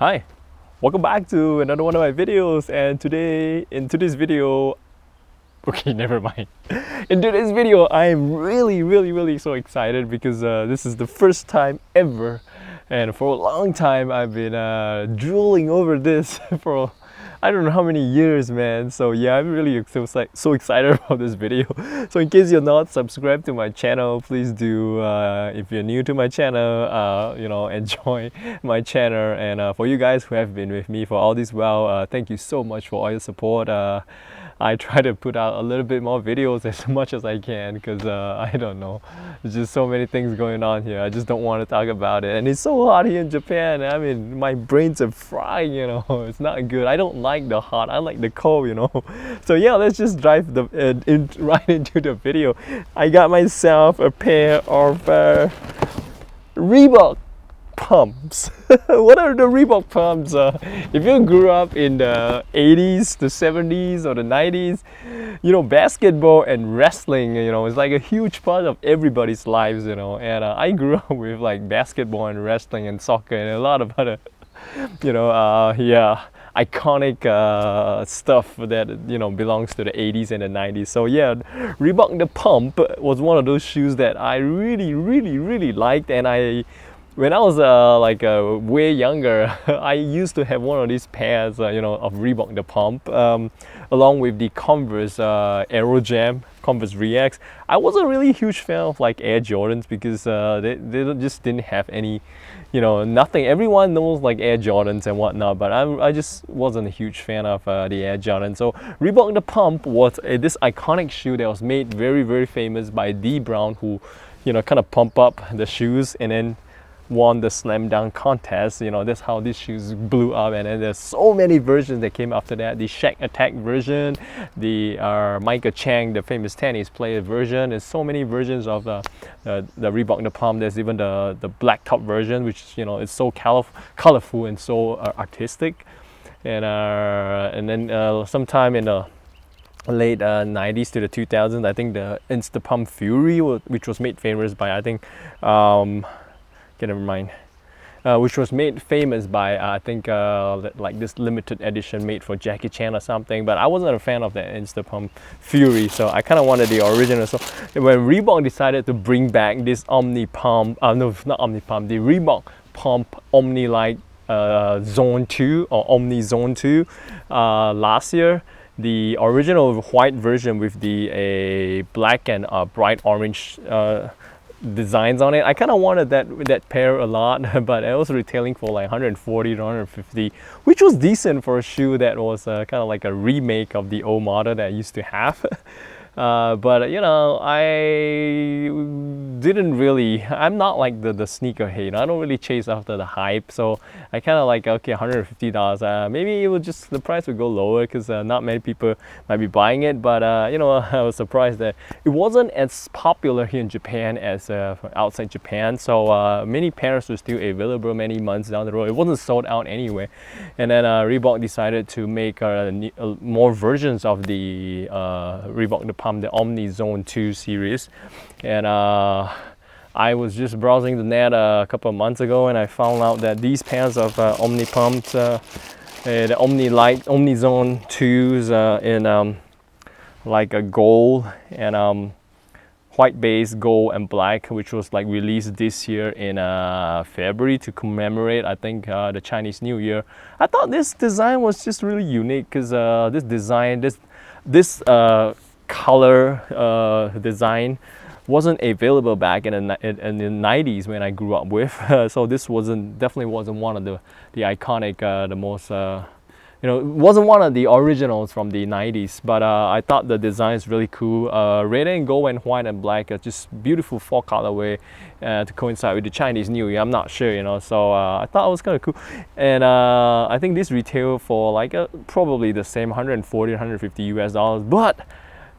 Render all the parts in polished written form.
Hi, welcome back to another one of my videos, and today in today's video, okay, never mind. In today's video, I am really so excited because this is the first time ever, and for a long time I've been drooling over this for I don't know how many years, man. So yeah, I'm really so excited about this video. So in case you're not subscribed to my channel, please do. If you're new to my channel, enjoy my channel. And for you guys who have been with me for all this while, thank you so much for all your support. I try to put out a little bit more videos as much as I can because I don't know, there's just so many things going on here. I just don't want to talk about it, and it's so hot here in Japan. I mean, my brains are frying, it's not good. I don't like the hot, I like the cold, So yeah, let's just dive right into the video. I got myself a pair of Reebok pumps. What are the Reebok pumps? If you grew up in the 80s, the 70s, or the 90s, basketball and wrestling, it's like a huge part of everybody's lives, and I grew up with like basketball and wrestling and soccer and a lot of other, iconic stuff that belongs to the 80s and the 90s. So yeah, Reebok the Pump was one of those shoes that I really liked, and when I was way younger, I used to have one of these pairs, of Reebok the Pump, along with the Converse Aero Jam, Converse Reacts. I wasn't really a huge fan of like Air Jordans because they just didn't have any, nothing. Everyone knows like Air Jordans and whatnot, but I just wasn't a huge fan of the Air Jordan. So Reebok the Pump was this iconic shoe that was made very famous by D Brown, who, kind of pump up the shoes and then won the slam dunk contest. That's how these shoes blew up, and then there's so many versions that came after that. The Shaq Attack version, the Michael Chang, the famous tennis player version. There's so many versions of the Reebok the Pump. There's even the black top version, which is so colorful and so artistic. And then sometime in the late 90s to the 2000s, I think the Insta Pump Fury, which was made famous by which was made famous by like this limited edition made for Jackie Chan or something. But I wasn't a fan of that Insta Pump Fury, so I kind of wanted the original. So when Reebok decided to bring back this Omni Pump, no, not Omni Pump, the Reebok Pump Omni Zone 2 or Omni Zone 2 last year, the original white version with the black and bright orange designs on it, I kind of wanted that pair a lot, but it was retailing for like 140 to 150, which was decent for a shoe that was kind of like a remake of the old model that I used to have. But I didn't really, I'm not like the sneaker hater. I don't really chase after the hype, so I kind of like, okay, $150, maybe the price would go lower because not many people might be buying it. But I was surprised that it wasn't as popular here in Japan as outside Japan. So many pairs were still available many months down the road. It wasn't sold out anyway. And then Reebok decided to make more versions of the Reebok the Pump, the Omni Zone II series. And I was just browsing the net a couple of months ago, and I found out that these pairs of Omni Pumps, the Omni Zone 2s in like a gold and white base, gold and black, which was like released this year in February to commemorate, I think, the Chinese New Year. I thought this design was just really unique because this color design wasn't available back in the 90s when I grew up with. So this definitely wasn't one of the iconic, the most it wasn't one of the originals from the 90s, but I thought the design is really cool. Red and gold and white and black are just beautiful fall colorway to coincide with the Chinese New Year. I'm not sure, so I thought it was kind of cool. And I think this retail for like probably the same 140, 150 US dollars. But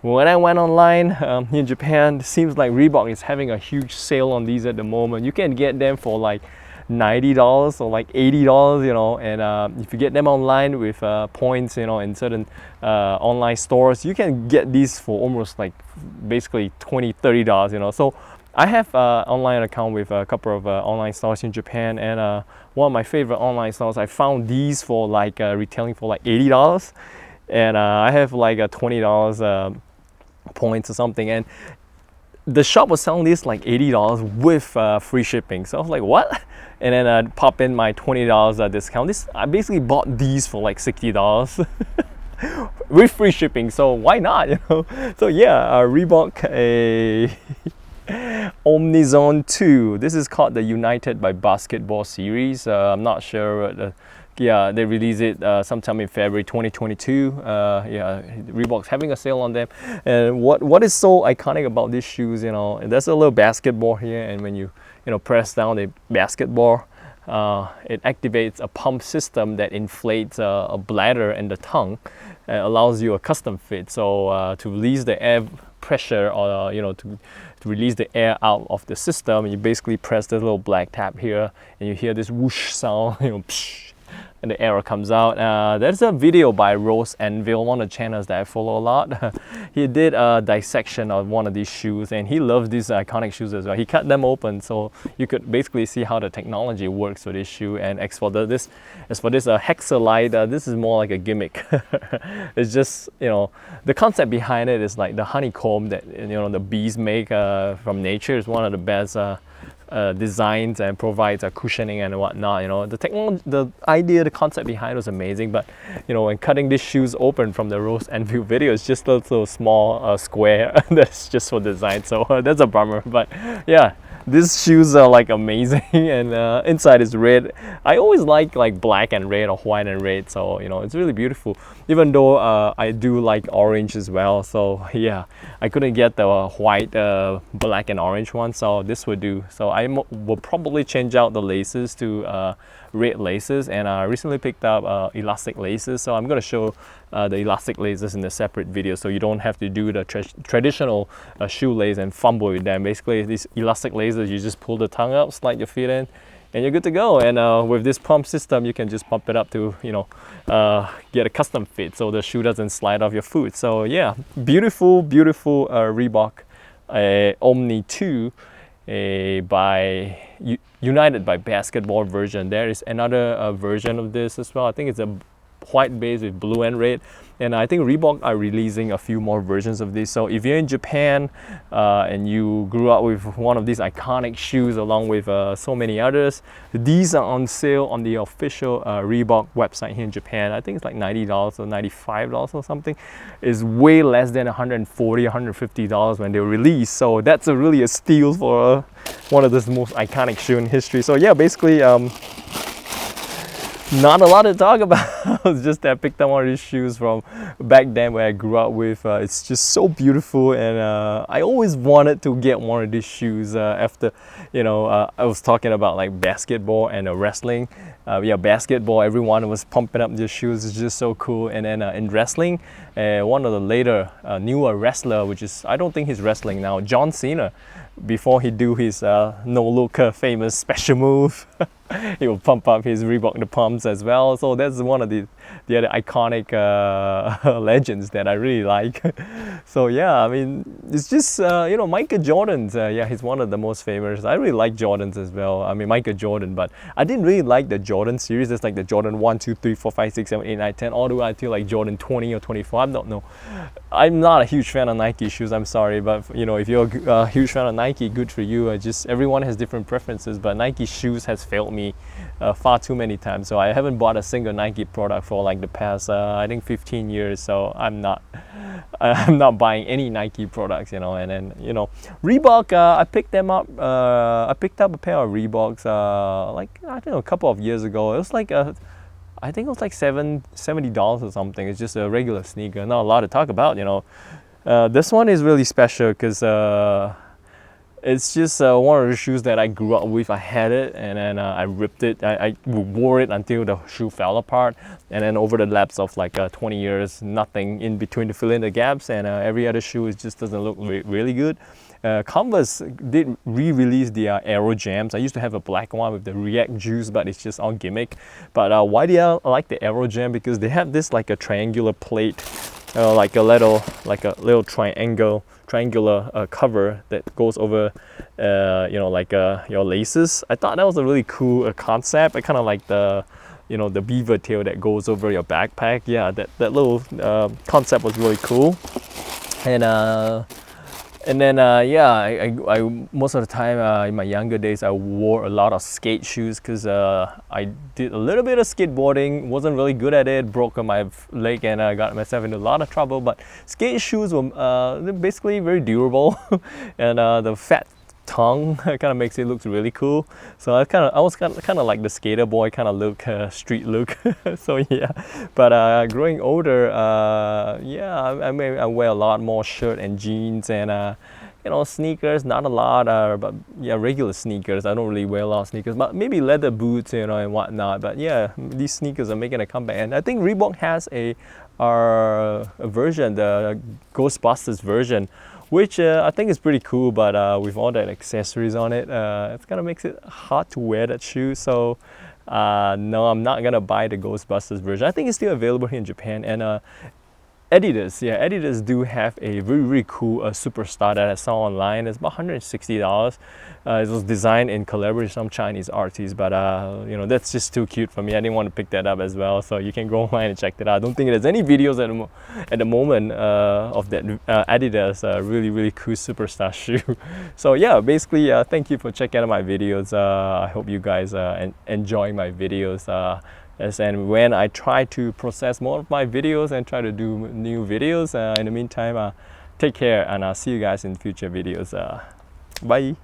when I went online in Japan, it seems like Reebok is having a huge sale on these at the moment. You can get them for like $90 or like $80, and if you get them online with points, in certain online stores, you can get these for almost like basically $20, $30, So I have an online account with a couple of online stores in Japan, and one of my favorite online stores, I found these for like retailing for like $80, and I have like a $20 points or something, and the shop was selling this like $80 with free shipping. So I was like, what? And then I pop in my $20 discount. I basically bought these for like $60 with free shipping. So why not? You know. So yeah, Reebok Omni Zone II. This is called the United by Basketball series. I'm not sure. Yeah, they released it sometime in February 2022. Yeah, Reebok's having a sale on them. And what is so iconic about these shoes, you know, there's a little basketball here, and when you press down the basketball, it activates a pump system that inflates a bladder and the tongue, and allows you a custom fit. So to release the air pressure, or to release the air out of the system, you basically press the little black tab here, and you hear this whoosh sound, psh, and the air comes out. There's a video by Rose Anvil, one of the channels that I follow a lot. He did a dissection of one of these shoes, and he loves these iconic shoes as well. He cut them open so you could basically see how the technology works for this shoe. And as for this Hexalite, this is more like a gimmick. It's just, the concept behind it is like the honeycomb that the bees make from nature is one of the best designs, and provides a cushioning and whatnot. The technology, the idea, the concept behind it was amazing, but when cutting these shoes open from the Rose Anvil video, it's just a little small square that's just for design, so that's a bummer. But yeah, these shoes are like amazing, and inside is red. I always like black and red, or white and red, so it's really beautiful, even though I do like orange as well. So yeah, I couldn't get the white, black and orange one, so this would do. So I will probably change out the laces to red laces, and I recently picked up elastic laces, so I'm going to show the elastic laces in a separate video, so you don't have to do the traditional shoelace and fumble with them. Basically, these elastic laces, you just pull the tongue up, slide your feet in, and you're good to go. And with this pump system, you can just pump it up to get a custom fit, so the shoe doesn't slide off your foot. So yeah, beautiful Reebok Omni 2 by United by Basketball version. There is another version of this as well. I think it's a white base with blue and red, and I think Reebok are releasing a few more versions of this. So if you're in Japan and you grew up with one of these iconic shoes along with so many others, these are on sale on the official Reebok website here in Japan. I think it's like $90 or $95 or something. It's way less than $140, $150 when they were released, so that's really a steal for one of the most iconic shoe in history. So yeah, basically not a lot to talk about. It's just that I picked up one of these shoes from back then where I grew up with. It's just so beautiful, and I always wanted to get one of these shoes after, I was talking about like basketball and wrestling. Yeah, basketball, everyone was pumping up their shoes. It's just so cool. And then in wrestling, one of the later newer wrestler, which is, I don't think he's wrestling now, John Cena, before he do his no-look famous special move, he will pump up his Reebok the pumps as well. So that's one of the other iconic legends that I really like. So yeah, I mean, it's just Michael Jordan's. Yeah, he's one of the most famous. I really like Jordans as well. I mean, Michael Jordan, but I didn't really like the Jordan series. It's like the Jordan 1, 2, 3, 4, 5, 6, 7, 8, 9, 10, all the way until like Jordan 20 or 24. I don't know. I'm not a huge fan of Nike shoes. I'm sorry, but if you're a huge fan of Nike, good for you. Just everyone has different preferences, but Nike shoes has failed me far too many times. So I haven't bought a single Nike product for like the past I think 15 years. So I'm not buying any Nike products, and then Reebok, I picked them up. I picked up a pair of Reeboks like I don't know, a couple of years ago. It was like I think it was like $70 or something. It's just a regular sneaker, not a lot to talk about. This one is really special because it's just one of the shoes that I grew up with. I had it, and then I ripped it. I wore it until the shoe fell apart, and then over the lapse of like 20 years, nothing in between to fill in the gaps, and every other shoe just doesn't look really good. Converse did re-release the Aero Jams. I used to have a black one with the React juice, but it's just on gimmick. But why do I like the Aero Jam? Because they have this like a triangular plate like a little triangular cover that goes over like your laces. I thought that was a really cool concept. I kind of like the the beaver tail that goes over your backpack. Yeah, that little concept was really cool. And then yeah, I most of the time in my younger days I wore a lot of skate shoes because I did a little bit of skateboarding, wasn't really good at it, broke my leg and I got myself into a lot of trouble. But skate shoes were they're basically very durable, and the fat tongue kind of makes it look really cool. So I was kind of like the skater boy kind of look, street look. So yeah, but growing older, yeah, I wear a lot more shirt and jeans and sneakers, not a lot, but yeah, regular sneakers. I don't really wear a lot of sneakers, but maybe leather boots, and whatnot. But yeah, these sneakers are making a comeback, and I think Reebok has a version, the Ghostbusters version, which I think is pretty cool, but with all that accessories on it, it kind of makes it hard to wear that shoe. So no, I'm not gonna buy the Ghostbusters version. I think it's still available here in Japan. And Adidas, yeah, Adidas do have a really cool Superstar that I saw online. It's about $160. It was designed in collaboration with some Chinese artists, but that's just too cute for me. I didn't want to pick that up as well, so you can go online and check that out. I don't think there's any videos at the moment of that Adidas really cool Superstar shoe. So yeah, basically, thank you for checking out my videos. I hope you guys enjoy my videos. And when I try to process more of my videos and try to do new videos, in the meantime, take care, and I'll see you guys in future videos. Bye.